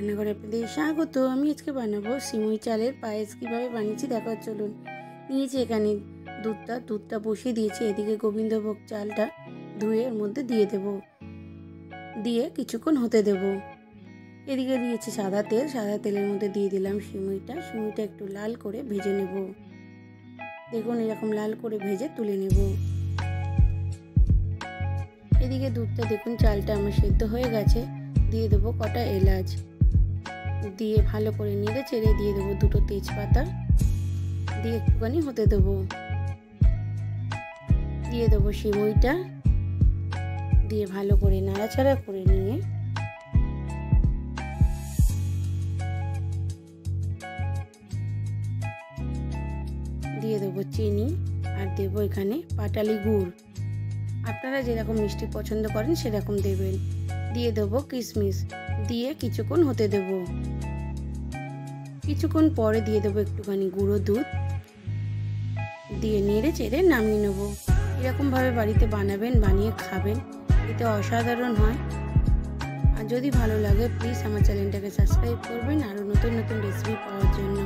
রান্নাঘরে আপনাদের স্বাগত। আমি আজকে বানাবো সিমুই চালের পায়েস। কীভাবে বানিয়েছি দেখা চলুন। নিয়েছি এখানে দুধটা বসিয়ে দিয়েছি। এদিকে গোবিন্দভোগ চালটা ধুয়ে এর মধ্যে দিয়ে দেব, দিয়ে কিছুক্ষণ হতে দেব। এদিকে দিয়েছি সাদা তেলের মধ্যে দিয়ে দিলাম সিমুইটা একটু লাল করে ভেজে নেব। দেখুন এরকম লাল করে ভেজে তুলে নেব। এদিকে দুধটা দেখুন চালটা আমার সেদ্ধ হয়ে গেছে। দিয়ে দেবো কটা এলাচ, দিয়ে ভালো করে নেড়ে চেড়ে দিয়ে দেবো দুটো তেজপাতা, দিয়ে একটুখানি হতে দেবো। দিয়ে দেবো সিমুইটা, দিয়ে ভালো করে নাড়াচাড়া করে নিয়ে দিয়ে দেবো চিনি, আর দেবো এখানে পাটালি গুড়। আপনারা যেরকম মিষ্টি পছন্দ করেন সেরকম দেবেন। দিয়ে দেবো কিশমিশ, দিয়ে কিছুক্ষণ হতে দেব। কিছুক্ষণ পরে দিয়ে দেবো একটুখানি গুঁড়ো দুধ, দিয়ে নেড়ে চেড়ে নামিয়ে নেব। এরকমভাবে বাড়িতে বানাবেন, বানিয়ে খাবেন, এতে অসাধারণ হয়। আর যদি ভালো লাগে প্লিজ আমার চ্যানেলটাকে সাবস্ক্রাইব করবেন আরও নতুন নতুন রেসিপি পাওয়ার জন্য।